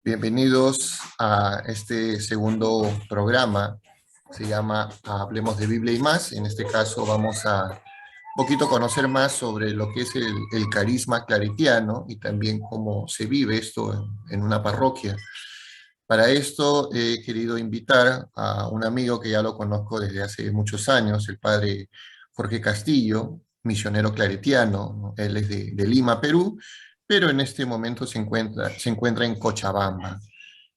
Bienvenidos a este segundo programa. Se llama Hablemos de Biblia y más. En este caso vamos a un poquito conocer más sobre lo que es el carisma claretiano y también cómo se vive esto en una parroquia. Para esto he querido invitar a un amigo que ya lo conozco desde hace muchos años, el padre Jorge Castillo, misionero claretiano, ¿no? Él es de Lima, Perú, pero en este momento se encuentra en Cochabamba.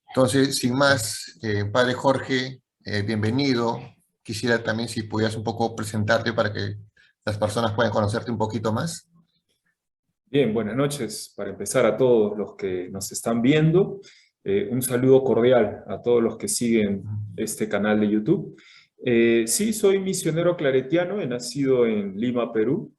Entonces, sin más, padre Jorge, bienvenido. Quisiera también si pudieras un poco presentarte para que las personas puedan conocerte un poquito más. Bien, buenas noches para empezar a todos los que nos están viendo. Un saludo cordial a todos los que siguen este canal de YouTube. Sí, soy misionero claretiano, he nacido en Lima, Perú.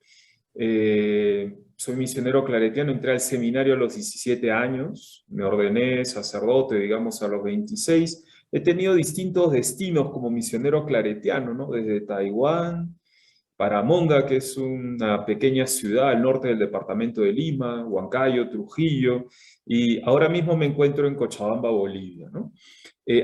Soy misionero claretiano, entré al seminario a los 17 años, me ordené sacerdote, digamos, a los 26. He tenido distintos destinos como misionero claretiano, ¿no? Desde Taiwán, Paramonga, que es una pequeña ciudad al norte del departamento de Lima, Huancayo, Trujillo, y ahora mismo me encuentro en Cochabamba, Bolivia, ¿no?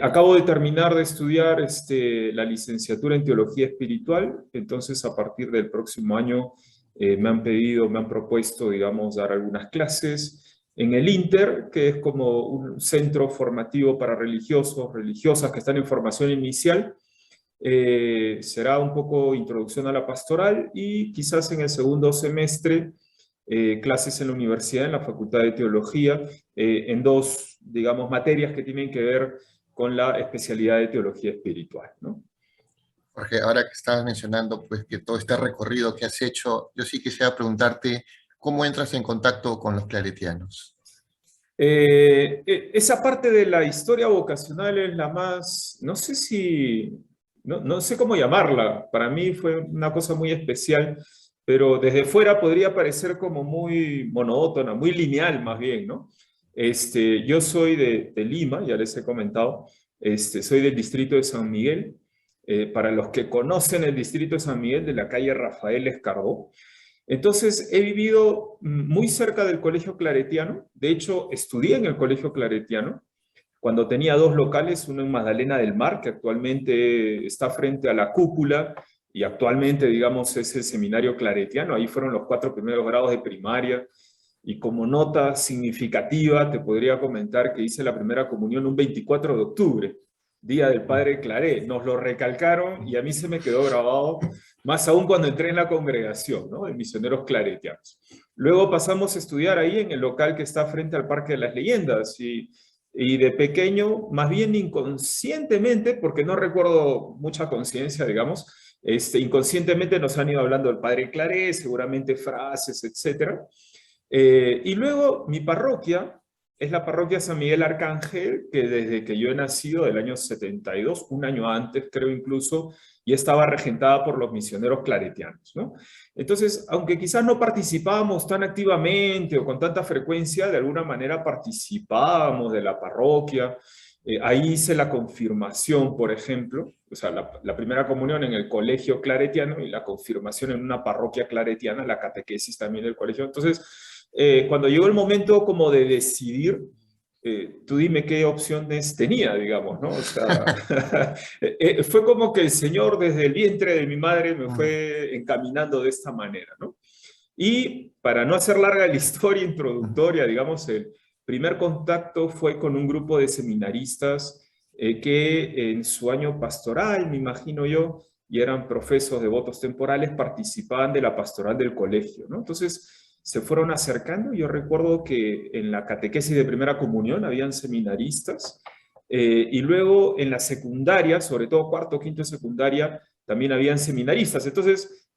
Acabo de terminar de estudiar la licenciatura en Teología Espiritual, entonces a partir del próximo año me han propuesto, digamos, dar algunas clases en el Inter, que es como un centro formativo para religiosos, religiosas que están en formación inicial. Será un poco introducción a la pastoral y quizás en el segundo semestre clases en la universidad, en la Facultad de Teología, en dos, digamos, materias que tienen que ver con la especialidad de Teología Espiritual, ¿no? Jorge, ahora que estabas mencionando pues, que todo este recorrido que has hecho, yo sí quisiera preguntarte cómo entras en contacto con los claretianos. Esa parte de la historia vocacional es la más, no sé cómo llamarla, para mí fue una cosa muy especial, pero desde fuera podría parecer como muy monótona, muy lineal más bien, ¿no? Yo soy de Lima, ya les he comentado, soy del distrito de San Miguel. Para los que conocen el distrito de San Miguel, de la calle Rafael Escarbó. Entonces, he vivido muy cerca del Colegio Claretiano. De hecho, estudié en el Colegio Claretiano cuando tenía dos locales, uno en Magdalena del Mar, que actualmente está frente a la cúpula, y actualmente, digamos, es el seminario claretiano. Ahí fueron los 4 primeros grados de primaria. Y como nota significativa, te podría comentar que hice la primera comunión un 24 de octubre, Día del Padre Claré. Nos lo recalcaron y a mí se me quedó grabado, más aún cuando entré en la congregación, ¿no? De misioneros claretianos. Luego pasamos a estudiar ahí en el local que está frente al Parque de las Leyendas y de pequeño, más bien inconscientemente, porque no recuerdo mucha conciencia, digamos, inconscientemente nos han ido hablando del Padre Claré, seguramente frases, etcétera. Y luego mi parroquia es la parroquia San Miguel Arcángel, que desde que yo he nacido, del año 72, un año antes creo incluso, y estaba regentada por los misioneros claretianos, ¿no? Entonces, aunque quizás no participábamos tan activamente o con tanta frecuencia, de alguna manera participábamos de la parroquia. Ahí hice la confirmación, por ejemplo, o sea, la primera comunión en el colegio claretiano y la confirmación en una parroquia claretiana, la catequesis también del colegio. Entonces, cuando llegó el momento como de decidir, tú dime qué opciones tenía, digamos, ¿no? O sea, fue como que el Señor desde el vientre de mi madre me fue encaminando de esta manera, ¿no? Y para no hacer larga la historia introductoria, digamos, el primer contacto fue con un grupo de seminaristas que en su año pastoral, me imagino yo, y eran profesos de votos temporales, participaban de la pastoral del colegio, ¿no? Entonces se fueron acercando. Yo recuerdo que en la catequesis de primera comunión habían seminaristas, y luego en la secundaria, sobre todo cuarto, quinto de secundaria, también habían seminaristas. Entonces,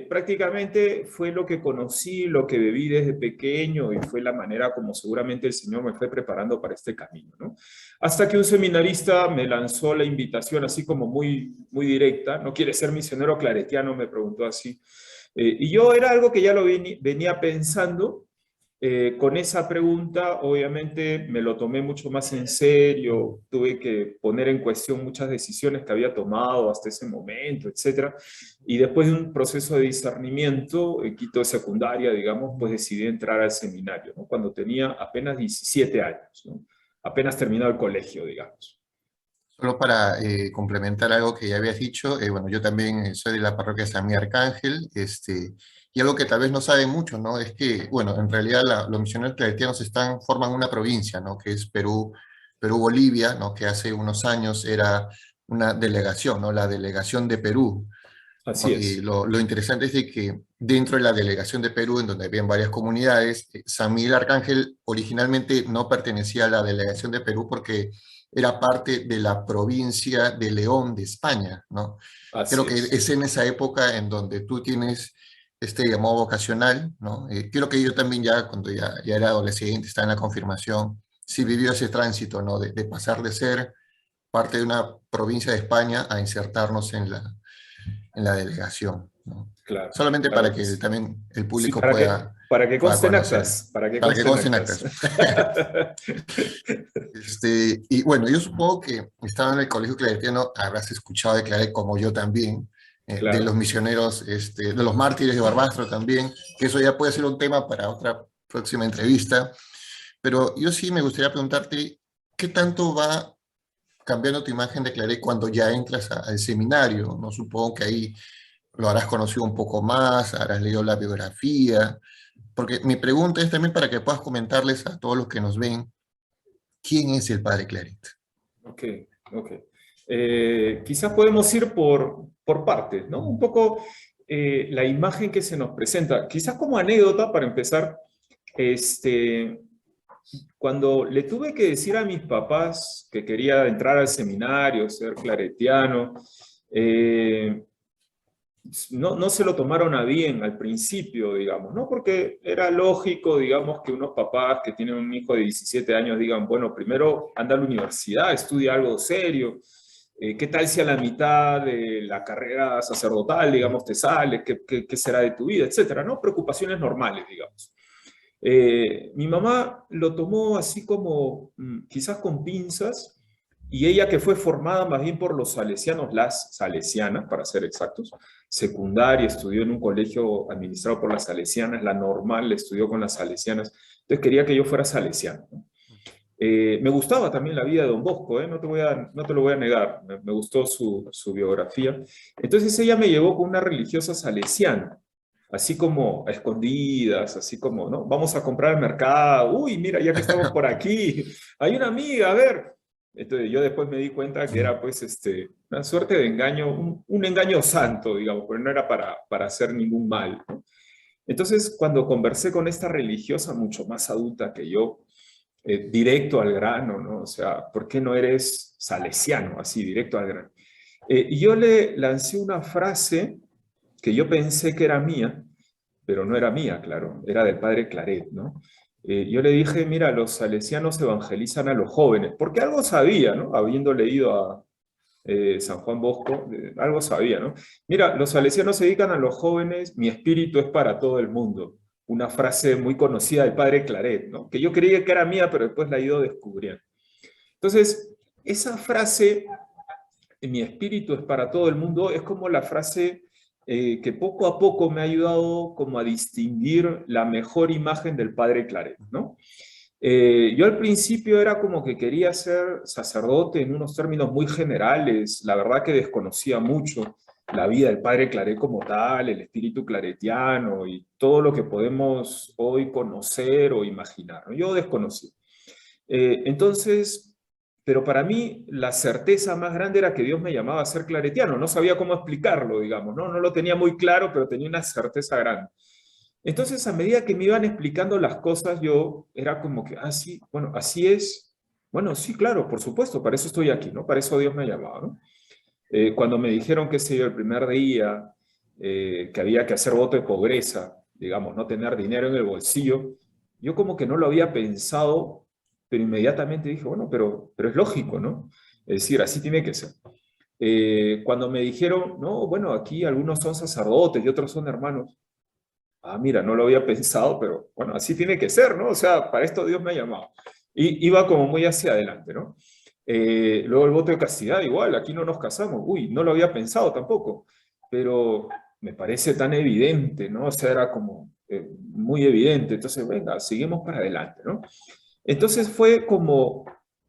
prácticamente fue lo que conocí, lo que viví desde pequeño y fue la manera como seguramente el Señor me fue preparando para este camino, ¿no? Hasta que un seminarista me lanzó la invitación así como muy, muy directa. ¿No quiere ser misionero claretiano?, me preguntó así. Y yo era algo que ya lo venía pensando. Con esa pregunta, obviamente, me lo tomé mucho más en serio, tuve que poner en cuestión muchas decisiones que había tomado hasta ese momento, etcétera. Y después de un proceso de discernimiento, quito de secundaria, digamos, pues decidí entrar al seminario, ¿no? Cuando tenía apenas 17 años, ¿no? apenas terminado el colegio, digamos. Solo para complementar algo que ya habías dicho, bueno, yo también soy de la parroquia San Miguel Arcángel, y algo que tal vez no saben mucho, ¿no? Es que, bueno, en realidad los misioneros claretianos forman una provincia, ¿no? Que es Perú, Perú-Bolivia, ¿no? Que hace unos años era una delegación, ¿no? La delegación de Perú, Así ¿no? Y es, lo interesante es de que dentro de la delegación de Perú, en donde habían varias comunidades, San Miguel Arcángel originalmente no pertenecía a la delegación de Perú porque era parte de la provincia de León de España, ¿no? Creo así que es. es en esa época en donde tú tienes este llamado vocacional, ¿no? Creo que yo también ya, cuando ya era adolescente, estaba en la confirmación, sí vivió ese tránsito, ¿no? De pasar de ser parte de una provincia de España a insertarnos en la delegación, ¿no? Claro, Solamente para claro que que sí. también el Sí, público para que pueda consten conocer, actas, para que para que consten consten actas. actas. Y bueno, yo supongo que estaba en el colegio claretiano, habrás escuchado de Claret como yo también, de los Claro. misioneros, de los mártires de Barbastro también, que eso ya puede ser un tema para otra próxima entrevista, pero yo sí me gustaría preguntarte, ¿qué tanto va cambiando tu imagen de Claret cuando ya entras al seminario? No supongo que ahí lo harás conocido un poco más, habrás leído la biografía, porque mi pregunta es también para que puedas comentarles a todos los que nos ven, ¿quién es el padre Claret? Ok, ok. Quizás podemos ir por partes, ¿no? Un poco la imagen que se nos presenta. Quizás como anécdota, para empezar, este, cuando le tuve que decir a mis papás que quería entrar al seminario, ser claretiano, eh, no se lo tomaron a bien al principio, digamos, ¿no? Porque era lógico, digamos, que unos papás que tienen un hijo de 17 años digan, bueno, primero anda a la universidad, estudia algo serio. ¿Qué tal si a la mitad de la carrera sacerdotal, digamos, te sale? ¿Qué será de tu vida? Etcétera, ¿no? Preocupaciones normales, digamos. Mi mamá lo tomó así como quizás con pinzas, y ella, que fue formada más bien por los salesianos, las salesianas, para ser exactos, secundaria, estudió en un colegio administrado por las salesianas, la normal estudió con las salesianas, entonces quería que yo fuera salesiano, ¿no? Me gustaba también la vida de Don Bosco, no te lo voy a negar, me gustó su biografía. Entonces ella me llevó con una religiosa salesiana, así como a escondidas, así como, ¿no? Vamos a comprar al mercado, uy, mira, ya que estamos por aquí, hay una amiga, a ver. Entonces yo después me di cuenta que era pues una suerte de engaño, un engaño santo, digamos, pero no era para hacer ningún mal, ¿no? Entonces cuando conversé con esta religiosa mucho más adulta que yo, directo al grano, ¿no? O sea, ¿por qué no eres salesiano? Así, directo al grano. Y yo le lancé una frase que yo pensé que era mía, pero no era mía, claro, era del padre Claret, ¿no? Yo le dije, mira, los salesianos evangelizan a los jóvenes, porque algo sabía, ¿no? Habiendo leído a San Juan Bosco, algo sabía, ¿no? Mira, los salesianos se dedican a los jóvenes, mi espíritu es para todo el mundo. Una frase muy conocida del padre Claret, ¿no? Que yo creía que era mía, pero después la he ido descubriendo. Entonces, esa frase, mi espíritu es para todo el mundo, es como la frase que poco a poco me ha ayudado como a distinguir la mejor imagen del padre Claret, ¿no? Yo al principio era como que quería ser sacerdote en unos términos muy generales, la verdad que desconocía mucho la vida del padre Claret como tal, el espíritu claretiano y todo lo que podemos hoy conocer o imaginar, ¿no? Yo desconocía. Entonces, pero para mí la certeza más grande era que Dios me llamaba a ser claretiano, no sabía cómo explicarlo, digamos, ¿no? No lo tenía muy claro, pero tenía una certeza grande. Entonces, a medida que me iban explicando las cosas, yo era como que, ah, sí, bueno, así es. Bueno, sí, claro, por supuesto, para eso estoy aquí, ¿no? Para eso Dios me ha llamado, ¿no? Cuando me dijeron, qué sé yo, el primer día, que había que hacer voto de pobreza, digamos, no tener dinero en el bolsillo, yo como que no lo había pensado, pero inmediatamente dije, bueno, pero es lógico, ¿no? Es decir, así tiene que ser. Cuando me dijeron, no, bueno, aquí algunos son sacerdotes y otros son hermanos, ah, mira, no lo había pensado, pero bueno, así tiene que ser, ¿no? O sea, para esto Dios me ha llamado. Y iba como muy hacia adelante, ¿no? Luego el voto de castidad, igual, aquí no nos casamos. Uy, no lo había pensado tampoco, pero me parece tan evidente, ¿no? O sea, era como muy evidente. Entonces, venga, seguimos para adelante, ¿no? Entonces fue como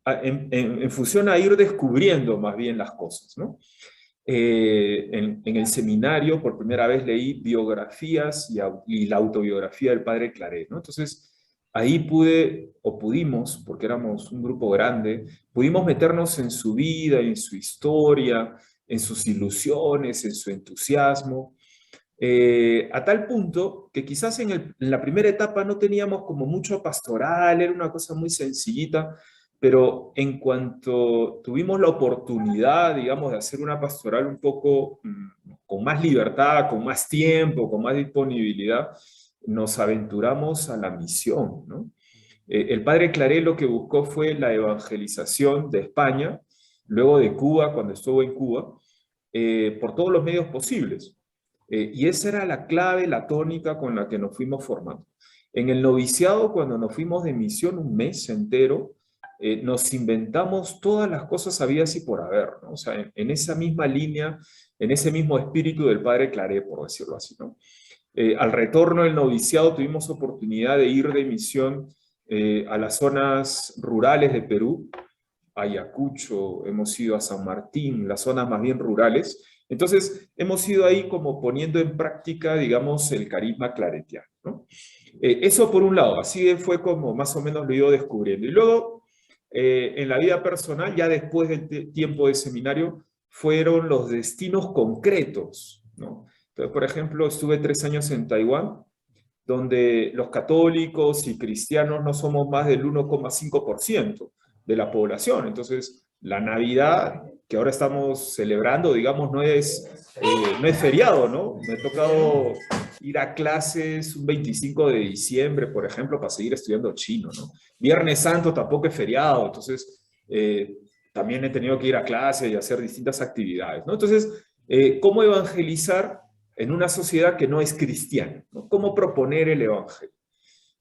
en función a ir descubriendo más bien las cosas, ¿no? En el seminario, por primera vez leí biografías y la autobiografía del padre Claret, ¿no? Entonces, ahí pudimos, porque éramos un grupo grande, pudimos meternos en su vida, en su historia, en sus ilusiones, en su entusiasmo, a tal punto que quizás en la primera etapa no teníamos como mucho pastoral, era una cosa muy sencillita, pero en cuanto tuvimos la oportunidad, digamos, de hacer una pastoral un poco con más libertad, con más tiempo, con más disponibilidad, nos aventuramos a la misión, ¿no? El padre Claret lo que buscó fue la evangelización de España, luego de Cuba, cuando estuvo en Cuba, por todos los medios posibles. Y esa era la clave, la tónica con la que nos fuimos formando. En el noviciado, cuando nos fuimos de misión un mes entero, nos inventamos todas las cosas habidas y por haber, ¿no? O sea, en esa misma línea, en ese mismo espíritu del padre Claret, por decirlo así, ¿no? Al retorno del noviciado tuvimos oportunidad de ir de misión a las zonas rurales de Perú, Ayacucho, hemos ido a San Martín, las zonas más bien rurales. Entonces, hemos ido ahí como poniendo en práctica, digamos, el carisma claretiano, ¿no? Eso por un lado, así fue como más o menos lo he ido descubriendo. Y luego, en la vida personal, ya después del tiempo de seminario, fueron los destinos concretos, ¿no? Entonces, por ejemplo, estuve 3 años en Taiwán, donde los católicos y cristianos no somos más del 1,5% de la población. Entonces, la Navidad que ahora estamos celebrando, digamos, no es feriado, ¿no? Me ha tocado ir a clases un 25 de diciembre, por ejemplo, para seguir estudiando chino, ¿no? Viernes Santo tampoco es feriado, entonces también he tenido que ir a clases y hacer distintas actividades, ¿no? Entonces, ¿cómo evangelizar en una sociedad que no es cristiana, ¿no? ¿Cómo proponer el evangelio?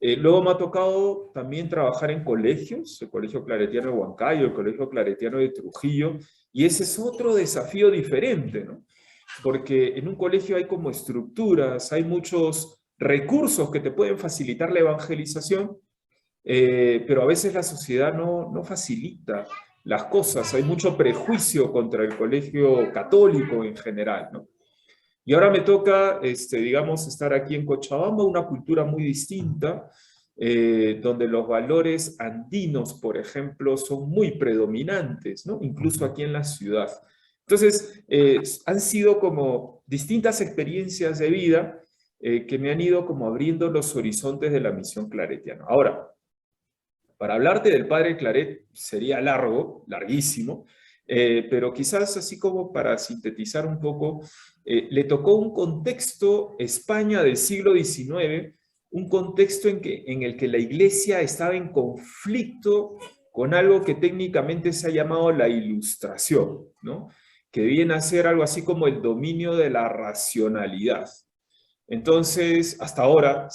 Luego me ha tocado también trabajar en colegios, el Colegio Claretiano de Huancayo, el Colegio Claretiano de Trujillo, y ese es otro desafío diferente, ¿no? Porque en un colegio hay como estructuras, hay muchos recursos que te pueden facilitar la evangelización, pero a veces la sociedad no facilita las cosas, hay mucho prejuicio contra el colegio católico en general, ¿no? Y ahora me toca, digamos, estar aquí en Cochabamba, una cultura muy distinta, donde los valores andinos, por ejemplo, son muy predominantes, ¿no? Incluso aquí en la ciudad. Entonces, han sido como distintas experiencias de vida que me han ido como abriendo los horizontes de la misión claretiana. Ahora, para hablarte del padre Claret sería larguísimo, pero quizás así como para sintetizar un poco, le tocó un contexto, España del siglo XIX, un contexto en el que la iglesia estaba en conflicto con algo que técnicamente se ha llamado la ilustración, ¿no? Que viene a ser algo así como el dominio de la racionalidad. Entonces, hasta ahora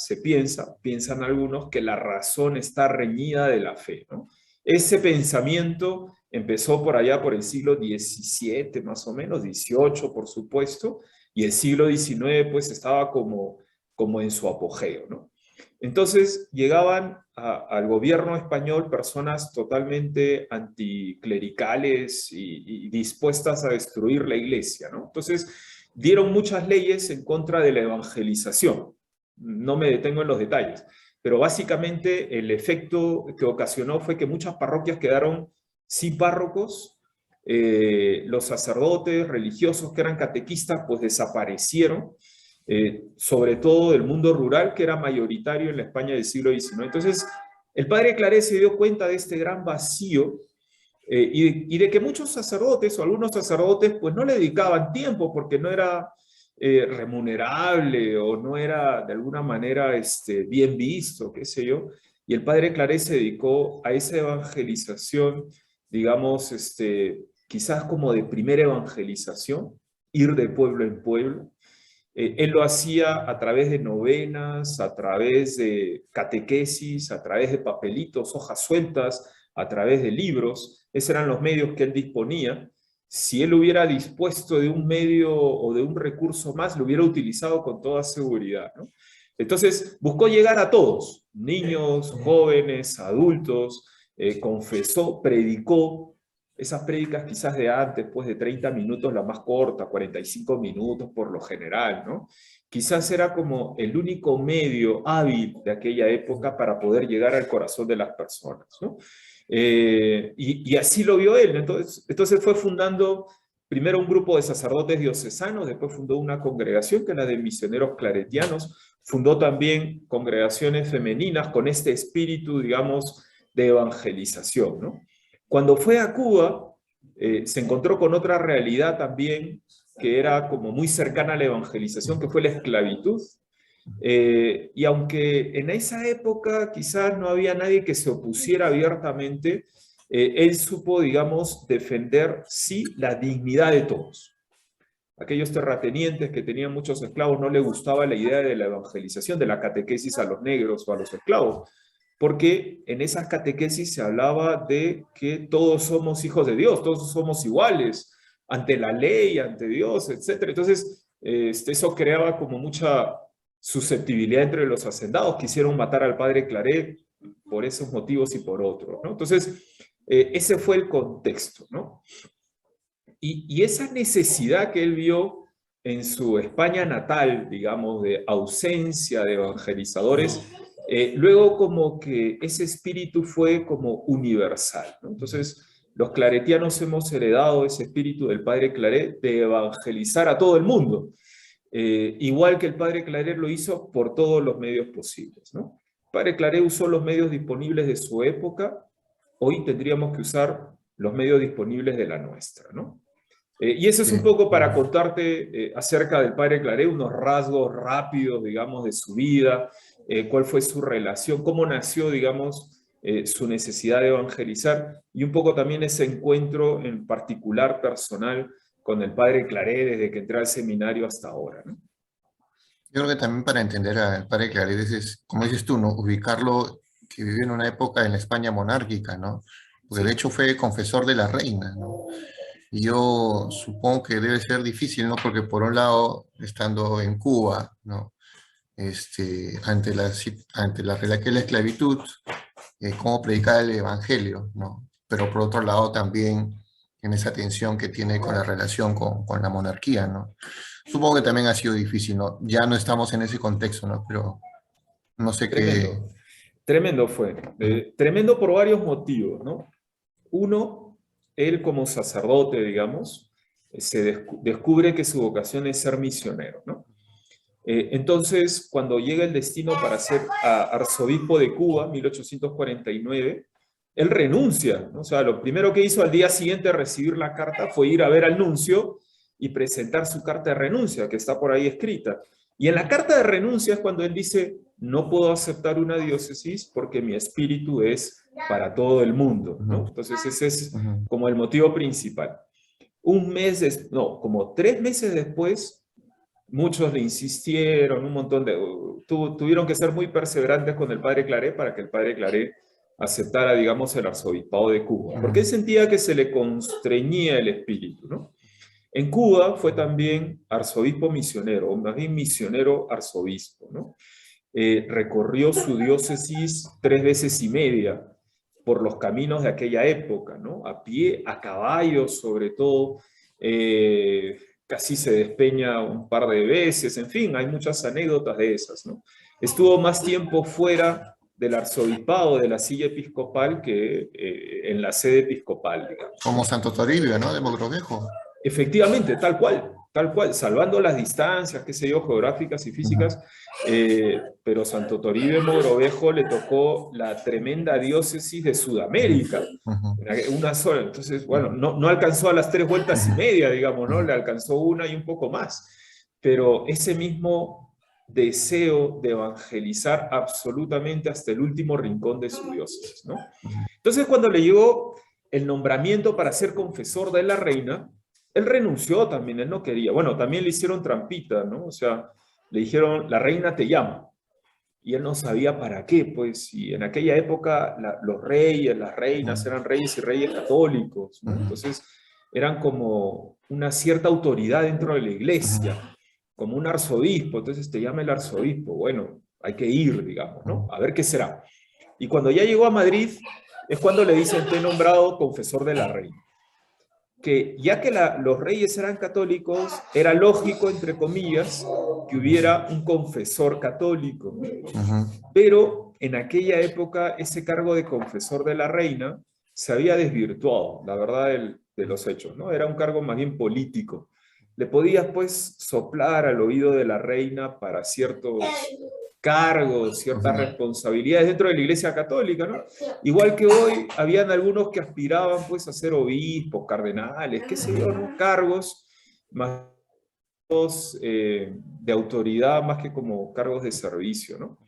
piensan algunos que la razón está reñida de la fe, ¿no? Ese pensamiento empezó por allá por el siglo XVII, más o menos, XVIII, por supuesto, y el siglo XIX pues estaba como en su apogeo, ¿no? Entonces llegaban al gobierno español personas totalmente anticlericales y dispuestas a destruir la iglesia, ¿no? Entonces dieron muchas leyes en contra de la evangelización. No me detengo en los detalles, pero básicamente el efecto que ocasionó fue que muchas parroquias quedaron sin párrocos, los sacerdotes religiosos que eran catequistas pues desaparecieron, sobre todo del mundo rural, que era mayoritario en la España del siglo XIX. Entonces, el padre Claret se dio cuenta de este gran vacío y de que muchos sacerdotes o algunos sacerdotes pues no le dedicaban tiempo porque no era remunerable o no era de alguna manera bien visto, qué sé yo. Y el padre Claret se dedicó a esa evangelización, digamos, quizás como de primera evangelización, ir de pueblo en pueblo. Él lo hacía a través de novenas, a través de catequesis, a través de papelitos, hojas sueltas, a través de libros. Esos eran los medios que él disponía. Si él hubiera dispuesto de un medio o de un recurso más, lo hubiera utilizado con toda seguridad, ¿no? Entonces, buscó llegar a todos, niños, jóvenes, adultos, confesó, predicó, esas prédicas quizás de antes, pues de 30 minutos, la más corta, 45 minutos por lo general, ¿no? Quizás era como el único medio hábil de aquella época para poder llegar al corazón de las personas, ¿no? Y así lo vio él. Entonces fue fundando primero un grupo de sacerdotes diocesanos, después fundó una congregación que es la de misioneros claretianos, fundó también congregaciones femeninas con este espíritu, digamos, de evangelización, ¿no? Cuando fue a Cuba, se encontró con otra realidad también que era como muy cercana a la evangelización, que fue la esclavitud. Y aunque en esa época quizás no había nadie que se opusiera abiertamente, él supo, digamos, defender, sí, la dignidad de todos. Aquellos terratenientes que tenían muchos esclavos no les gustaba la idea de la evangelización, de la catequesis a los negros o a los esclavos, porque en esas catequesis se hablaba de que todos somos hijos de Dios, todos somos iguales ante la ley, ante Dios, etc. Entonces, eso creaba como mucha susceptibilidad entre los hacendados. Quisieron matar al padre Claret por esos motivos y por otros, ¿no? Entonces, ese fue el contexto, ¿no? Y esa necesidad que él vio en su España natal, digamos, de ausencia de evangelizadores, luego como que ese espíritu fue como universal, ¿no? Entonces, los claretianos hemos heredado ese espíritu del padre Claret de evangelizar a todo el mundo, igual que el padre Claret lo hizo por todos los medios posibles, ¿no? El padre Claret usó los medios disponibles de su época, hoy tendríamos que usar los medios disponibles de la nuestra, ¿no? Y eso es un poco para contarte acerca del padre Claret, unos rasgos rápidos, digamos, de su vida, cuál fue su relación, cómo nació, digamos, su necesidad de evangelizar, y un poco también ese encuentro en particular personal con el padre Claret desde que entré al seminario hasta ahora, ¿no? Yo creo que también para entender al padre Claret es, como dices tú, ¿no? Ubicarlo, que vivió en una época en la España monárquica, ¿no? Porque de hecho fue confesor de la reina, ¿no? Y yo supongo que debe ser difícil, ¿no? Porque por un lado, estando en Cuba, ¿no? Ante la relación de la esclavitud, cómo predicar el evangelio, ¿no? Pero por otro lado también en esa tensión que tiene con la relación con la monarquía, ¿no? Supongo que también ha sido difícil, ¿no? Ya no estamos en ese contexto, ¿no? Pero no sé qué... Tremendo, tremendo fue. Tremendo por varios motivos, ¿no? Uno, él como sacerdote, digamos, descubre que su vocación es ser misionero, ¿no? Entonces, cuando llega el destino para ser arzobispo de Cuba, 1849, él renuncia, ¿no? O sea, lo primero que hizo al día siguiente de recibir la carta fue ir a ver al nuncio y presentar su carta de renuncia, que está por ahí escrita. Y en la carta de renuncia es cuando él dice, no puedo aceptar una diócesis porque mi espíritu es para todo el mundo, ¿no? Entonces ese es como el motivo principal. Como 3 meses después, muchos le insistieron, un montón de... tuvieron que ser muy perseverantes con el padre Claret para que el padre Claret aceptara, digamos, el arzobispado de Cuba, porque él sentía que se le constreñía el espíritu, ¿no? En Cuba fue también arzobispo misionero, o más bien misionero arzobispo, ¿no? Recorrió su diócesis 3 veces y media por los caminos de aquella época, ¿no? A pie, a caballo, sobre todo, casi se despeña un par de veces, en fin, hay muchas anécdotas de esas, ¿no? Estuvo más tiempo fuera del arzobispado, de la silla episcopal, que en la sede episcopal, digamos. Como Santo Toribio, ¿no? De Mogrovejo. Efectivamente, tal cual, salvando las distancias, qué sé yo, geográficas y físicas, pero Santo Toribio Mogrovejo le tocó la tremenda diócesis de Sudamérica, una sola. Entonces, bueno, no alcanzó a las 3 vueltas y media, digamos, ¿no? Le alcanzó una y un poco más, pero ese mismo deseo de evangelizar absolutamente hasta el último rincón de su diócesis, ¿no? Entonces, cuando le llegó el nombramiento para ser confesor de la reina, él renunció también, él no quería. Bueno, también le hicieron trampita, ¿no? O sea, le dijeron, la reina te llama. Y él no sabía para qué, pues, y en aquella época los reyes, las reinas eran reyes y reyes católicos, ¿no? Entonces, eran como una cierta autoridad dentro de la iglesia, como un arzobispo. Entonces te llama el arzobispo, bueno, hay que ir, digamos, ¿no? A ver qué será. Y cuando ya llegó a Madrid, es cuando le dicen, te he nombrado confesor de la reina. Que ya que los reyes eran católicos, era lógico, entre comillas, que hubiera un confesor católico. Pero en aquella época ese cargo de confesor de la reina se había desvirtuado, la verdad de los hechos, ¿no? Era un cargo más bien político. Le podías pues soplar al oído de la reina para ciertos cargos, ciertas responsabilidades dentro de la Iglesia Católica, ¿no? Igual que hoy, habían algunos que aspiraban pues a ser obispos, cardenales, qué sé yo, ¿no? Cargos más de autoridad más que como cargos de servicio, ¿no?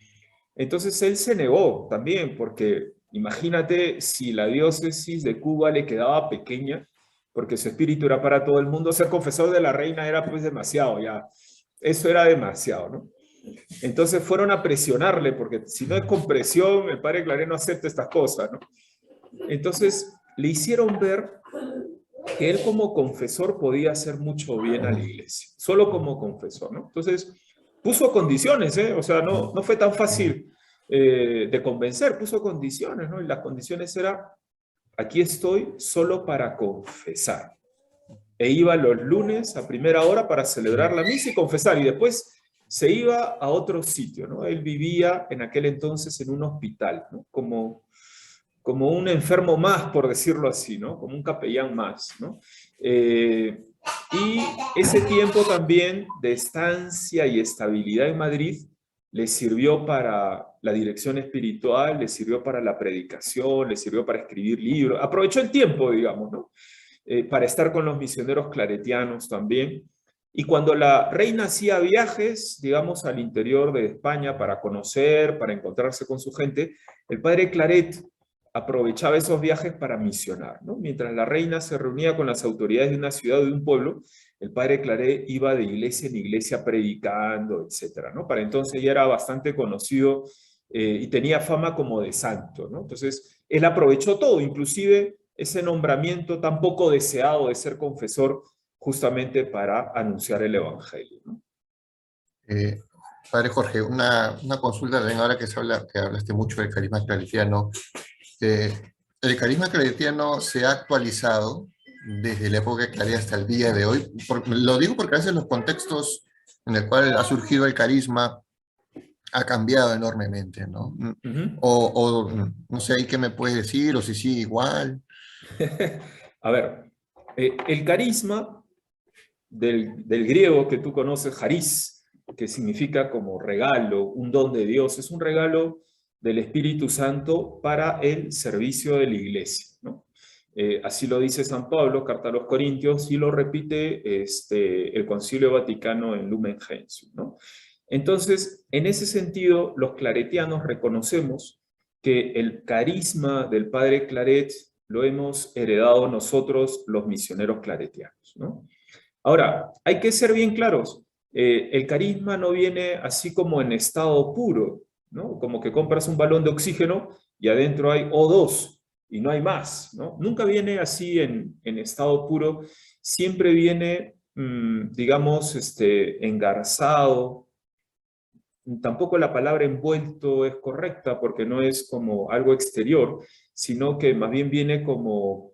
Entonces él se negó también, porque imagínate si la diócesis de Cuba le quedaba pequeña, porque su espíritu era para todo el mundo, ser confesor de la reina era pues demasiado, ya, eso era demasiado, ¿no? Entonces fueron a presionarle, porque si no es con presión, el padre Claret no acepta estas cosas, ¿no? Entonces le hicieron ver que él como confesor podía hacer mucho bien a la iglesia, solo como confesor, ¿no? Entonces puso condiciones, ¿eh? O sea, no fue tan fácil de convencer, puso condiciones, ¿no? Y las condiciones eran, aquí estoy solo para confesar. E iba los lunes a primera hora para celebrar la misa y confesar, y después se iba a otro sitio, ¿no? Él vivía en aquel entonces en un hospital, ¿no? Como un enfermo más, por decirlo así, ¿no? Como un capellán más, ¿no? Y ese tiempo también de estancia y estabilidad en Madrid le sirvió para la dirección espiritual, le sirvió para la predicación, le sirvió para escribir libros, aprovechó el tiempo, digamos, ¿no? Para estar con los misioneros claretianos también. Y cuando la reina hacía viajes, digamos, al interior de España para conocer, para encontrarse con su gente, el padre Claret aprovechaba esos viajes para misionar, ¿no? Mientras la reina se reunía con las autoridades de una ciudad o de un pueblo, el padre Claret iba de iglesia en iglesia predicando, etcétera, ¿no? Para entonces ya era bastante conocido y tenía fama como de santo, ¿no? Entonces, él aprovechó todo, inclusive ese nombramiento tan poco deseado de ser confesor, justamente para anunciar el evangelio, ¿no? Eh, Padre Jorge, una consulta también ahora que hablaste mucho del carisma claretiano. Eh, el carisma claretiano se ha actualizado desde la época de Claret hasta el día de hoy. Lo digo porque a veces los contextos en el cual ha surgido el carisma ha cambiado enormemente, ¿no? No sé, ¿ahí qué me puedes decir? O si sí, igual. A ver, el carisma del griego que tú conoces, charis, que significa como regalo, un don de Dios, es un regalo del Espíritu Santo para el servicio de la iglesia, ¿no? Así lo dice San Pablo, carta a los Corintios, y lo repite el Concilio Vaticano en Lumen Gentium, ¿no? Entonces, en ese sentido, los claretianos reconocemos que el carisma del padre Claret lo hemos heredado nosotros, los misioneros claretianos, ¿no? Ahora, hay que ser bien claros, el carisma no viene así como en estado puro, ¿no? Como que compras un balón de oxígeno y adentro hay O2 y no hay más, ¿no? Nunca viene así en estado puro, siempre viene, digamos, engarzado. Tampoco la palabra envuelto es correcta porque no es como algo exterior, sino que más bien viene como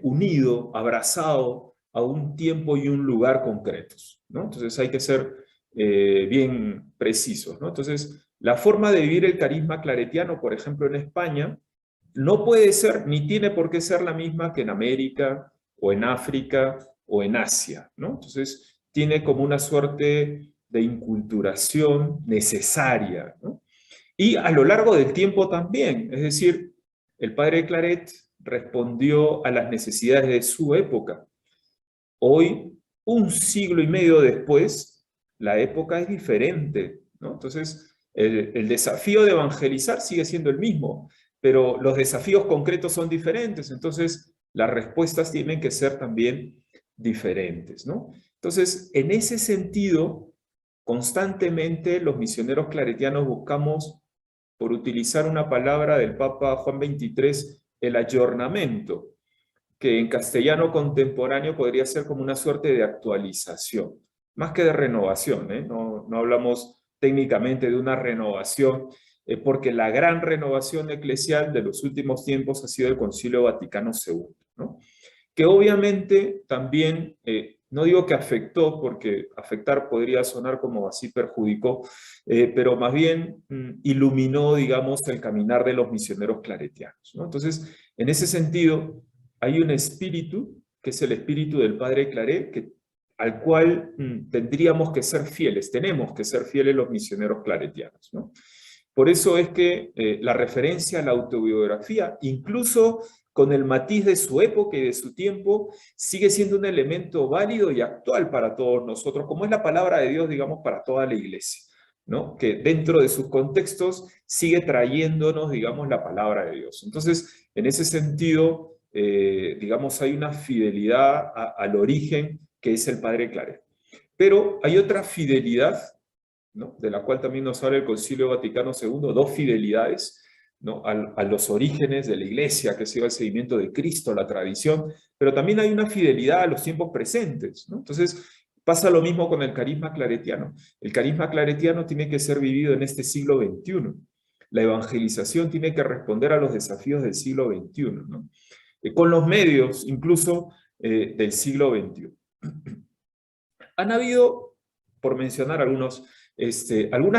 unido, abrazado a un tiempo y un lugar concretos, ¿no? Entonces hay que ser bien precisos, ¿no? Entonces, la forma de vivir el carisma claretiano, por ejemplo, en España, no puede ser ni tiene por qué ser la misma que en América o en África o en Asia, ¿no? Entonces, tiene como una suerte de inculturación necesaria, ¿no? Y a lo largo del tiempo también, es decir, el padre Claret respondió a las necesidades de su época. Hoy, un siglo y medio después, la época es diferente, ¿no? Entonces, el desafío de evangelizar sigue siendo el mismo, pero los desafíos concretos son diferentes, entonces las respuestas tienen que ser también diferentes, ¿no? Entonces, en ese sentido, constantemente los misioneros claretianos buscamos, por utilizar una palabra del Papa Juan XXIII, el ayornamiento, que en castellano contemporáneo podría ser como una suerte de actualización, más que de renovación, ¿eh? No hablamos técnicamente de una renovación, porque la gran renovación eclesial de los últimos tiempos ha sido el Concilio Vaticano II, ¿no? Que obviamente también, no digo que afectó, porque afectar podría sonar como así perjudicó, pero más bien iluminó, digamos, el caminar de los misioneros claretianos, ¿no? Entonces, en ese sentido, hay un espíritu, que es el espíritu del Padre Claret, al cual tendríamos que ser fieles, tenemos que ser fieles los misioneros claretianos, ¿no? Por eso es que la referencia a la autobiografía, incluso con el matiz de su época y de su tiempo, sigue siendo un elemento válido y actual para todos nosotros, como es la palabra de Dios, digamos, para toda la iglesia, ¿no? Que dentro de sus contextos sigue trayéndonos, digamos, la palabra de Dios. Entonces, en ese sentido, digamos, hay una fidelidad al origen que es el Padre Claret. Pero hay otra fidelidad, ¿no? De la cual también nos habla el Concilio Vaticano II, dos fidelidades, ¿no? A los orígenes de la Iglesia, que sigue el seguimiento de Cristo, la tradición, pero también hay una fidelidad a los tiempos presentes, ¿no? Entonces, pasa lo mismo con el carisma claretiano. El carisma claretiano tiene que ser vivido en este siglo XXI. La evangelización tiene que responder a los desafíos del siglo XXI, ¿no? Con los medios, incluso, del siglo XXI. Han habido, por mencionar algunas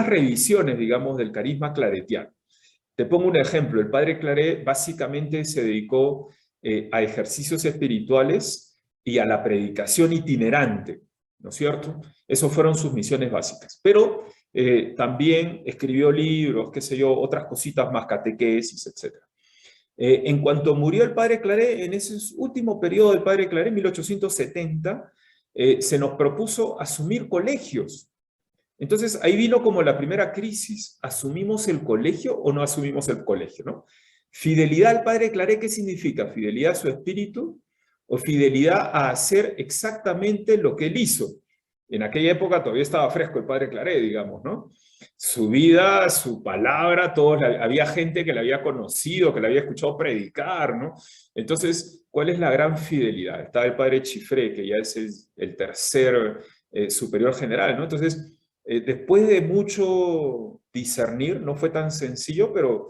revisiones, digamos, del carisma claretiano. Te pongo un ejemplo. El Padre Claret básicamente se dedicó a ejercicios espirituales y a la predicación itinerante, ¿no es cierto? Esas fueron sus misiones básicas. Pero también escribió libros, qué sé yo, otras cositas más, catequesis, etc. En cuanto murió el Padre Claret, en ese último periodo del Padre Claret, 1870, se nos propuso asumir colegios. Entonces ahí vino como la primera crisis. ¿Asumimos el colegio o no asumimos el colegio, ¿no? Fidelidad al Padre Claret, ¿qué significa? ¿Fidelidad a su espíritu o fidelidad a hacer exactamente lo que él hizo? En aquella época todavía estaba fresco el Padre Claret, digamos, ¿no? Su vida, su palabra, había gente que le había conocido, que le había escuchado predicar, ¿no? Entonces, ¿cuál es la gran fidelidad? Estaba el Padre Chifré, que ya es el tercer superior general, ¿no? Entonces, después de mucho discernir, no fue tan sencillo, pero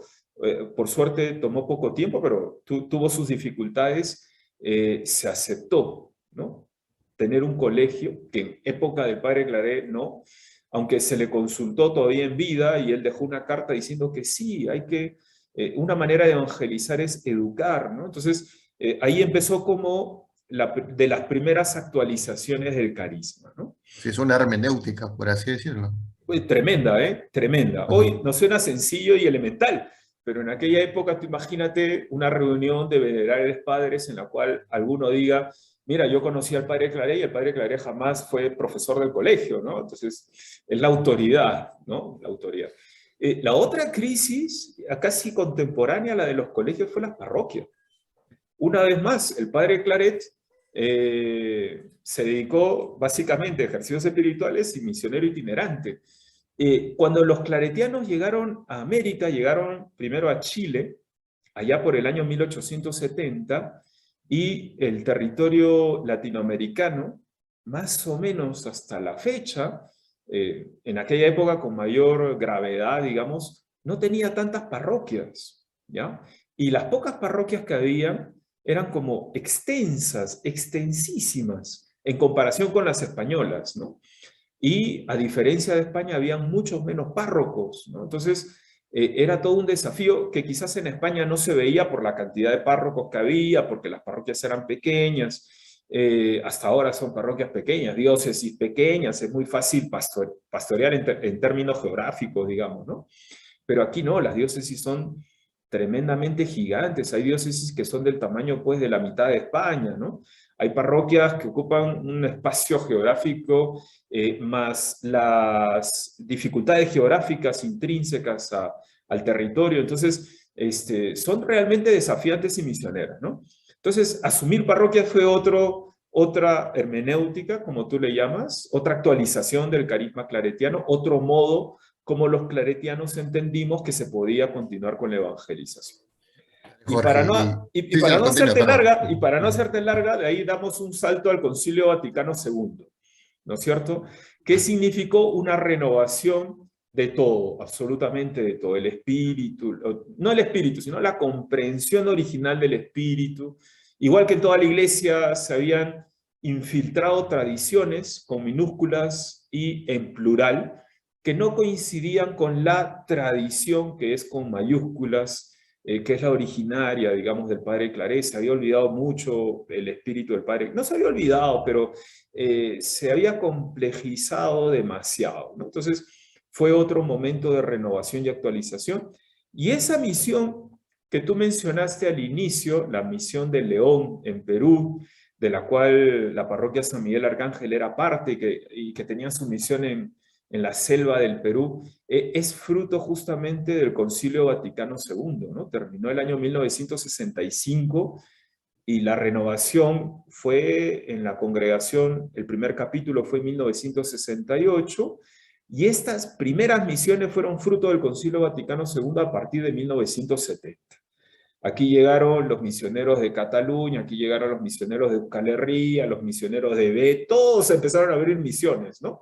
por suerte tomó poco tiempo, pero tuvo sus dificultades, se aceptó, ¿no? Tener un colegio, que en época del Padre Claret no, aunque se le consultó todavía en vida y él dejó una carta diciendo que sí, una manera de evangelizar es educar, ¿no? Entonces, ahí empezó como de las primeras actualizaciones del carisma, ¿no? Sí, es una hermenéutica, por así decirlo. Tremenda, ¿eh? Tremenda. Hoy nos suena sencillo y elemental, pero en aquella época, tú imagínate una reunión de venerables padres en la cual alguno diga, mira, yo conocí al Padre Claret y el Padre Claret jamás fue profesor del colegio, ¿no? Entonces, es la autoridad, ¿no? La autoridad. La otra crisis, casi contemporánea a la de los colegios, fue las parroquias. Una vez más, el Padre Claret se dedicó básicamente a ejercicios espirituales y misionero itinerante. Cuando los claretianos llegaron a América, llegaron primero a Chile, allá por el año 1870, y el territorio latinoamericano, más o menos hasta la fecha, en aquella época con mayor gravedad, digamos, no tenía tantas parroquias, ¿ya? Y las pocas parroquias que había eran como extensas, extensísimas, en comparación con las españolas, ¿no? Y a diferencia de España, habían muchos menos párrocos, ¿no? Entonces, era todo un desafío que quizás en España no se veía por la cantidad de párrocos que había, porque las parroquias eran pequeñas, hasta ahora son parroquias pequeñas, diócesis pequeñas, es muy fácil pastorear en términos geográficos, digamos, ¿no? Pero aquí no, las diócesis son tremendamente gigantes, hay diócesis que son del tamaño, pues, de la mitad de España, ¿no? Hay parroquias que ocupan un espacio geográfico, más las dificultades geográficas intrínsecas al territorio, entonces son realmente desafiantes y misioneras, ¿no? Entonces, asumir parroquias fue otra hermenéutica, como tú le llamas, otra actualización del carisma claretiano, otro modo como los claretianos entendimos que se podía continuar con la evangelización. Y para Jorge, no, y, y sí, para señor, no continúa, hacerte perdón. larga, y para no hacerte larga, de ahí damos un salto al Concilio Vaticano II, ¿no es cierto? Que significó una renovación De todo, absolutamente de todo. El espíritu, no el espíritu, sino la comprensión original del espíritu. Igual que en toda la iglesia se habían infiltrado tradiciones con minúsculas y en plural, que no coincidían con la tradición, que es con mayúsculas, que es la originaria, digamos, del padre Claret. Se había olvidado mucho el espíritu del padre, no se había olvidado, pero se había complejizado demasiado, ¿no? Entonces, fue otro momento de renovación y actualización. Y esa misión que tú mencionaste al inicio, la misión de León en Perú, de la cual la parroquia San Miguel Arcángel era parte y que tenía su misión en la selva del Perú, es fruto justamente del Concilio Vaticano II, ¿no? Terminó el año 1965 y la renovación fue en la congregación, el primer capítulo fue en 1968, y estas primeras misiones fueron fruto del Concilio Vaticano II a partir de 1970. Aquí llegaron los misioneros de Cataluña, aquí llegaron los misioneros de Euskal Herria, los misioneros de B, todos empezaron a abrir misiones, ¿no?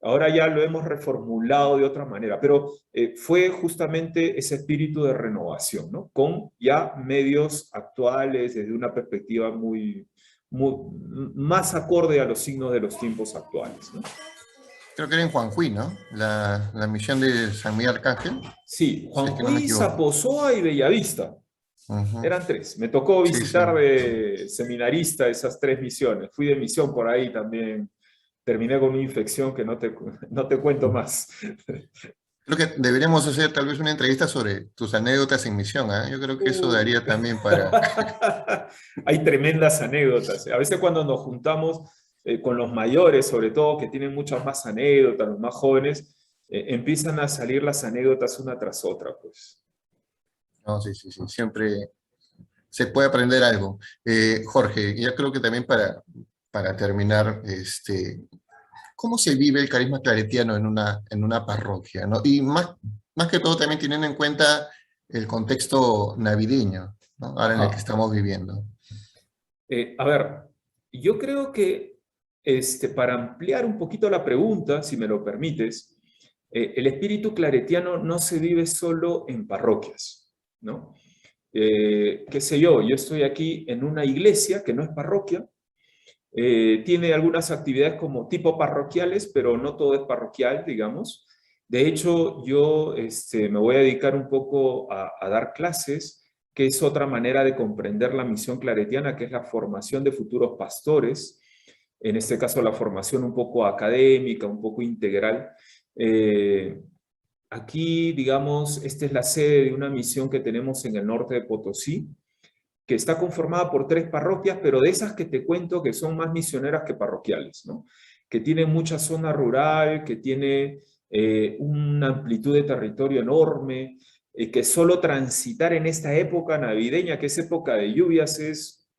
Ahora ya lo hemos reformulado de otra manera, pero fue justamente ese espíritu de renovación, ¿no? Con ya medios actuales, desde una perspectiva más acorde a los signos de los tiempos actuales, ¿no? Creo que era en Juanjuy, ¿no? La misión de San Miguel Arcángel, Sí, si es que no me Juanjuy, equivoco. Zaposoa y Bellavista. Ujú. Eran tres. Me tocó Sí, sí. visitar de seminarista esas tres misiones. Fui de misión por ahí también. Terminé con una infección que no te cuento más. Creo que deberíamos hacer tal vez una entrevista sobre tus anécdotas en misión, ¿ah? Yo creo que eso Uh. daría también para... Hay tremendas anécdotas. A veces cuando nos juntamos con los mayores, sobre todo, que tienen muchas más anécdotas, los más jóvenes, empiezan a salir las anécdotas una tras otra, pues. No, sí, sí, sí, siempre se puede aprender algo. Jorge, yo creo que también para terminar, ¿cómo se vive el carisma claretiano en una parroquia, ¿no? Y más que todo también teniendo en cuenta el contexto navideño, ¿no? Ahora en el que Ajá. estamos viviendo. A ver, yo creo que para ampliar un poquito la pregunta, si me lo permites, el espíritu claretiano no se vive solo en parroquias, ¿no? Qué sé yo estoy aquí en una iglesia que no es parroquia, tiene algunas actividades como tipo parroquiales, pero no todo es parroquial, digamos. De hecho, yo me voy a dedicar un poco a dar clases, que es otra manera de comprender la misión claretiana, que es la formación de futuros pastores, en este caso la formación un poco académica, un poco integral. Eh, Aquí, digamos, esta es la sede de una misión que tenemos en el norte de Potosí, que está conformada por 3 parroquias, pero de esas que te cuento que son más misioneras que parroquiales, ¿no? Que tiene mucha zona rural, que tiene una amplitud de territorio enorme, que solo transitar en esta época navideña, que es época de lluvias, es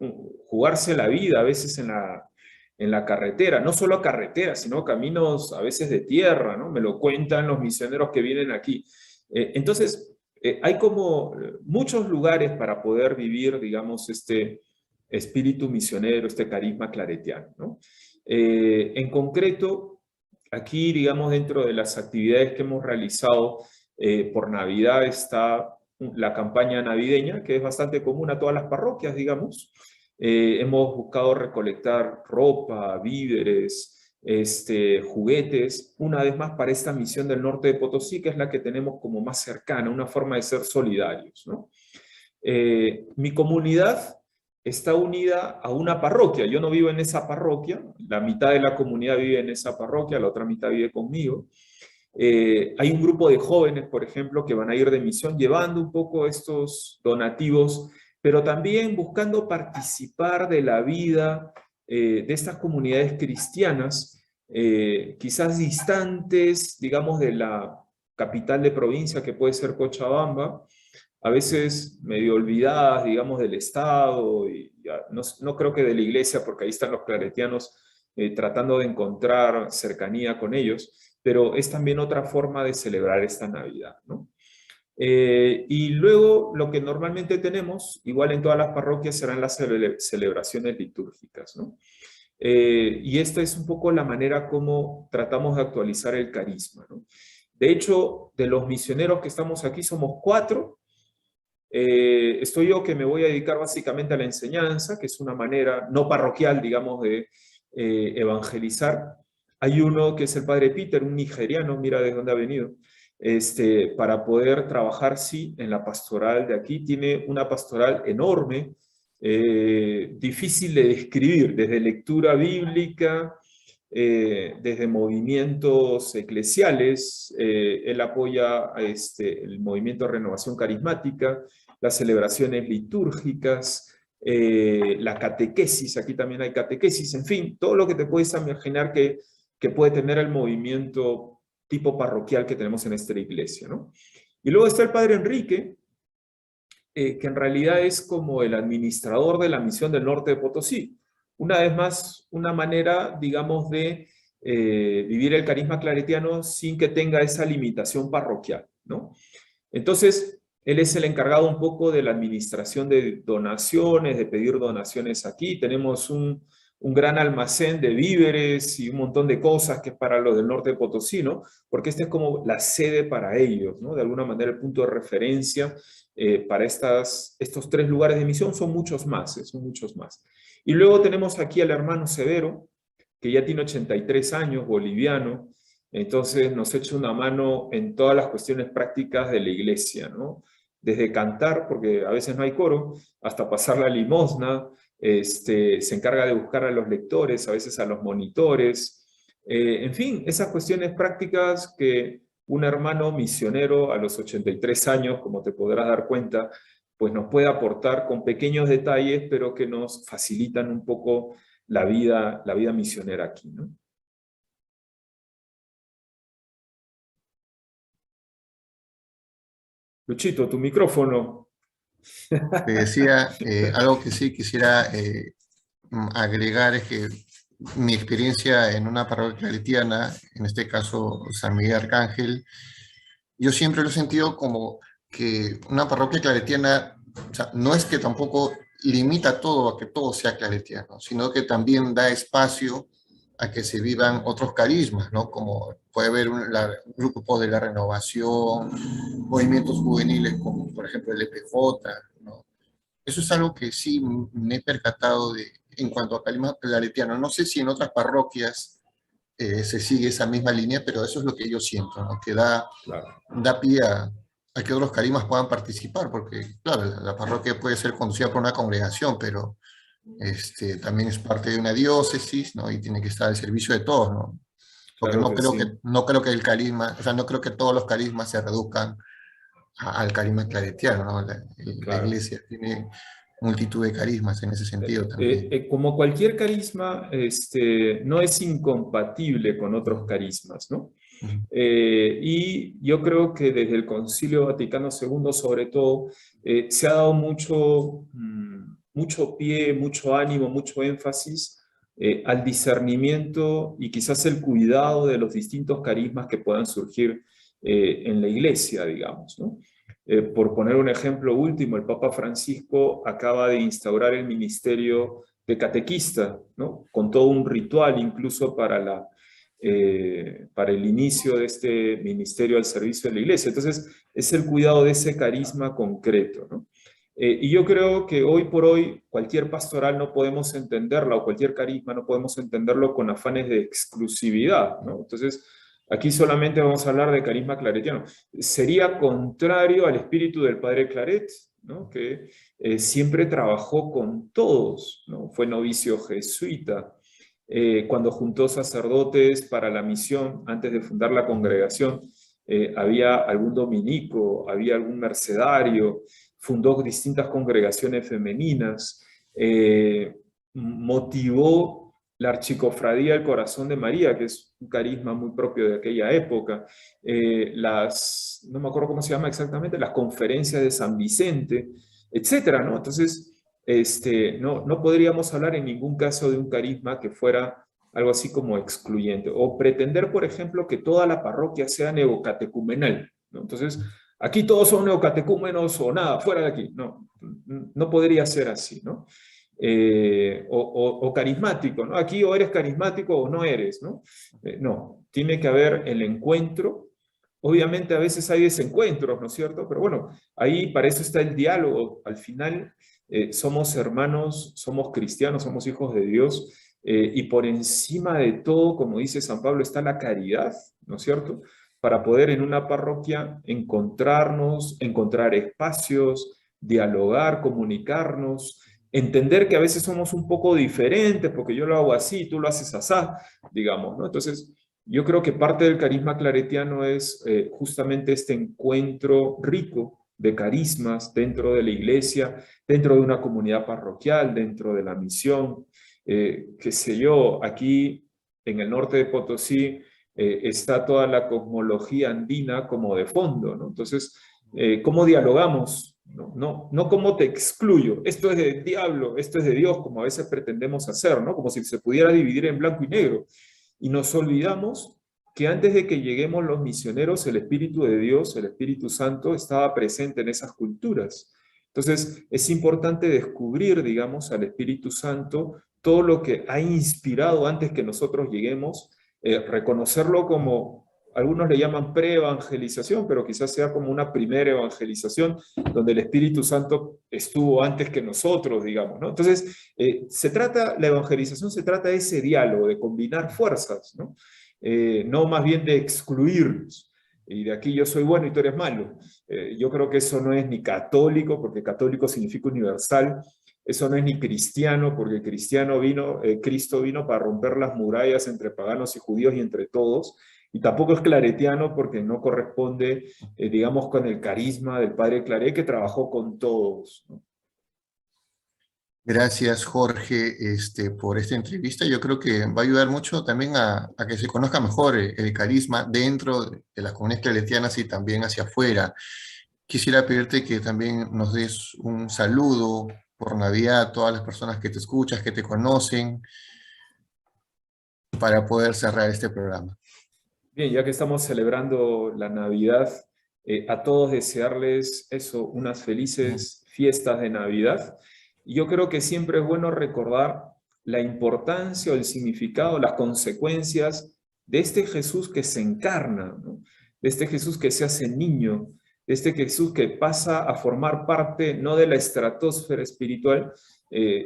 jugarse la vida a veces en la carretera, no solo carretera, sino caminos a veces de tierra, ¿no? Me lo cuentan los misioneros que vienen aquí. Entonces, hay como muchos lugares para poder vivir, digamos, este espíritu misionero, este carisma claretiano, ¿no? En concreto, aquí, digamos, dentro de las actividades que hemos realizado por Navidad está la campaña navideña, que es bastante común a todas las parroquias, digamos. Hemos buscado recolectar ropa, víveres, juguetes, una vez más para esta misión del norte de Potosí, que es la que tenemos como más cercana, una forma de ser solidarios, ¿no? Mi comunidad está unida a una parroquia, yo no vivo en esa parroquia, la mitad de la comunidad vive en esa parroquia, la otra mitad vive conmigo. Hay un grupo de jóvenes, por ejemplo, que van a ir de misión llevando un poco estos donativos, pero también buscando participar de la vida de estas comunidades cristianas, quizás distantes, digamos, de la capital de provincia que puede ser Cochabamba, a veces medio olvidadas, digamos, del Estado, y ya, no creo que de la iglesia, porque ahí están los claretianos tratando de encontrar cercanía con ellos, pero es también otra forma de celebrar esta Navidad, ¿no? Y luego lo que normalmente tenemos, igual en todas las parroquias, serán las celebraciones litúrgicas, ¿no? Y esta es un poco la manera como tratamos de actualizar el carisma, ¿no? De hecho, de los misioneros que estamos aquí somos 4. Estoy yo, que me voy a dedicar básicamente a la enseñanza, que es una manera no parroquial, digamos, de evangelizar. Hay uno que es el padre Peter, un nigeriano, mira de dónde ha venido, para poder trabajar, sí, en la pastoral de aquí. Tiene una pastoral enorme, difícil de describir, desde lectura bíblica, desde movimientos eclesiales. Él apoya el movimiento de renovación carismática, las celebraciones litúrgicas, la catequesis. Aquí también hay catequesis, en fin, todo lo que te puedes imaginar que puede tener el movimiento tipo parroquial que tenemos en esta iglesia, ¿no? Y luego está el padre Enrique, que en realidad es como el administrador de la misión del norte de Potosí. Una vez más, una manera, digamos, de vivir el carisma claretiano sin que tenga esa limitación parroquial, ¿no? Entonces, él es el encargado un poco de la administración de donaciones, de pedir donaciones aquí. Tenemos un gran almacén de víveres y un montón de cosas que es para los del norte de Potosí, ¿no? Porque esta es como la sede para ellos, ¿no? De alguna manera el punto de referencia para estos 3 lugares de misión. Son muchos más, son muchos más. Y luego tenemos aquí al hermano Severo, que ya tiene 83 años, boliviano. Entonces nos echa una mano en todas las cuestiones prácticas de la iglesia, ¿no? Desde cantar, porque a veces no hay coro, hasta pasar la limosna. Se encarga de buscar a los lectores, a veces a los monitores. En fin, esas cuestiones prácticas que un hermano misionero a los 83 años, como te podrás dar cuenta, pues nos puede aportar con pequeños detalles, pero que nos facilitan un poco la vida misionera aquí, ¿no? Luchito, tu micrófono. Te decía, algo que sí quisiera agregar es que mi experiencia en una parroquia claretiana, en este caso San Miguel Arcángel, yo siempre lo he sentido como que una parroquia claretiana, o sea, no es que tampoco limita todo a que todo sea claretiano, sino que también da espacio a que se vivan otros carismas, ¿no? Como puede haber grupos de la renovación, movimientos juveniles como por ejemplo el EPJ, ¿no? Eso es algo que sí me he percatado de, en cuanto a carisma claretiano. No sé si en otras parroquias se sigue esa misma línea, pero eso es lo que yo siento, ¿no? Que Claro, da pie a que otros carismas puedan participar, porque, claro, la parroquia puede ser conducida por una congregación, pero también es parte de una diócesis, ¿no? Y tiene que estar al servicio de todos, ¿no? Porque claro que sí. no creo que el carisma, o sea, no creo que todos los carismas se reduzcan al carisma claretiano, ¿no? La Claro. iglesia tiene multitud de carismas en ese sentido también. Como cualquier carisma, no es incompatible con otros carismas, ¿no? Ujú. Y yo creo que desde el Concilio Vaticano II, sobre todo, se ha dado mucho pie, mucho ánimo, mucho énfasis al discernimiento y quizás el cuidado de los distintos carismas que puedan surgir en la iglesia, digamos, ¿no? Por poner un ejemplo último, el Papa Francisco acaba de instaurar el ministerio de catequista, ¿no? Con todo un ritual incluso para el inicio de este ministerio al servicio de la iglesia. Entonces, es el cuidado de ese carisma concreto, ¿no? Y yo creo que hoy por hoy cualquier pastoral no podemos entenderla, o cualquier carisma no podemos entenderlo con afanes de exclusividad, ¿no? Entonces, aquí solamente vamos a hablar de carisma claretiano. Sería contrario al espíritu del padre Claret, ¿no? Que siempre trabajó con todos, ¿no? Fue novicio jesuita. Cuando juntó sacerdotes para la misión, antes de fundar la congregación, había algún dominico, había algún mercedario, fundó distintas congregaciones femeninas, motivó la Archicofradía del Corazón de María, que es un carisma muy propio de aquella época, no me acuerdo cómo se llama exactamente, las conferencias de San Vicente, etcétera, ¿no? Entonces, no podríamos hablar en ningún caso de un carisma que fuera algo así como excluyente, o pretender, por ejemplo, que toda la parroquia sea neocatecumenal, ¿no? Entonces, aquí todos son neocatecúmenos o nada, fuera de aquí. No podría ser así, ¿no? O carismático, ¿no? Aquí o eres carismático o no eres, ¿no? No, tiene que haber el encuentro Obviamente a veces hay desencuentros, ¿no es cierto? Pero bueno, ahí para eso está el diálogo. Al final somos hermanos, somos cristianos, somos hijos de Dios, y por encima de todo, como dice San Pablo, está la caridad, ¿no es cierto? Para poder en una parroquia encontrarnos, encontrar espacios, dialogar, comunicarnos, entender que a veces somos un poco diferentes, porque yo lo hago así, tú lo haces asá, digamos, ¿no? Entonces, yo creo que parte del carisma claretiano es justamente este encuentro rico de carismas dentro de la iglesia, dentro de una comunidad parroquial, dentro de la misión. Qué sé yo, aquí en el norte de Potosí está toda la cosmología andina como de fondo, ¿no? Entonces, ¿cómo dialogamos? No cómo te excluyo, esto es del diablo, esto es de Dios, como a veces pretendemos hacer, ¿no? Como si se pudiera dividir en blanco y negro. Y nos olvidamos que antes de que lleguemos los misioneros, el Espíritu de Dios, el Espíritu Santo, estaba presente en esas culturas. Entonces, es importante descubrir, digamos, al Espíritu Santo todo lo que ha inspirado antes que nosotros lleguemos, reconocerlo como, algunos le llaman pre-evangelización, pero quizás sea como una primera evangelización, donde el Espíritu Santo estuvo antes que nosotros, digamos, ¿no? Entonces, la evangelización se trata de ese diálogo, de combinar fuerzas, ¿no? No más bien de excluirnos. Y de aquí yo soy bueno y tú eres malo. Yo creo que eso no es ni católico, porque católico significa universal. Eso no es ni cristiano, porque Cristo vino para romper las murallas entre paganos y judíos y entre todos. Y tampoco es claretiano porque no corresponde, digamos, con el carisma del padre Claret, que trabajó con todos, ¿no? Gracias, Jorge, por esta entrevista. Yo creo que va a ayudar mucho también a que se conozca mejor el carisma dentro de las comunidades claretianas y también hacia afuera. Quisiera pedirte que también nos des un saludo por Navidad a todas las personas que te escuchas, que te conocen, para poder cerrar este programa. Bien, ya que estamos celebrando la Navidad, a todos desearles eso, unas felices fiestas de Navidad. Y yo creo que siempre es bueno recordar la importancia o el significado, las consecuencias de este Jesús que se encarna, ¿no? De este Jesús que se hace niño, de este Jesús que pasa a formar parte no de la estratosfera espiritual,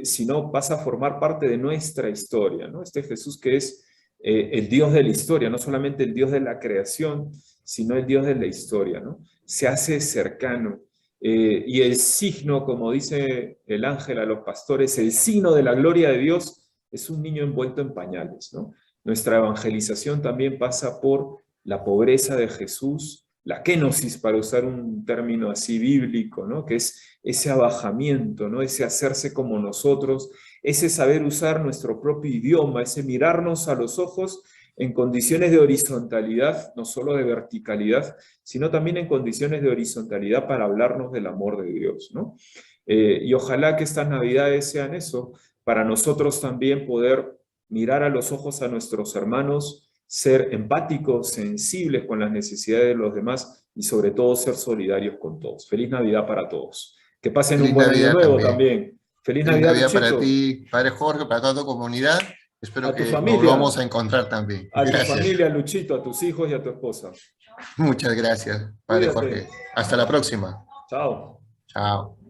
sino pasa a formar parte de nuestra historia, ¿no? Este Jesús que es el Dios de la historia, no solamente el Dios de la creación, sino el Dios de la historia, ¿no? Se hace cercano. Y el signo, como dice el ángel a los pastores, el signo de la gloria de Dios es un niño envuelto en pañales, ¿no? Nuestra evangelización también pasa por la pobreza de Jesús, la kenosis, para usar un término así bíblico, ¿no? Que es ese abajamiento, ¿no? Ese hacerse como nosotros, ese saber usar nuestro propio idioma, ese mirarnos a los ojos en condiciones de horizontalidad, no solo de verticalidad, sino también en condiciones de horizontalidad para hablarnos del amor de Dios, ¿no? Y ojalá que estas Navidades sean eso, para nosotros también poder mirar a los ojos a nuestros hermanos, ser empáticos, sensibles con las necesidades de los demás y sobre todo ser solidarios con todos. Feliz Navidad para todos. Que pasen un Feliz buen año Navidad nuevo también. también. Feliz Feliz Navidad, Navidad para Luchito. ti, Padre Jorge, para toda tu comunidad. Espero A tu que nos familia, volvamos a encontrar también. a tu Gracias. familia, Luchito, a tus hijos y a tu esposa. Muchas gracias, Padre Cuídate. Jorge. Hasta la próxima. Chao. Chao.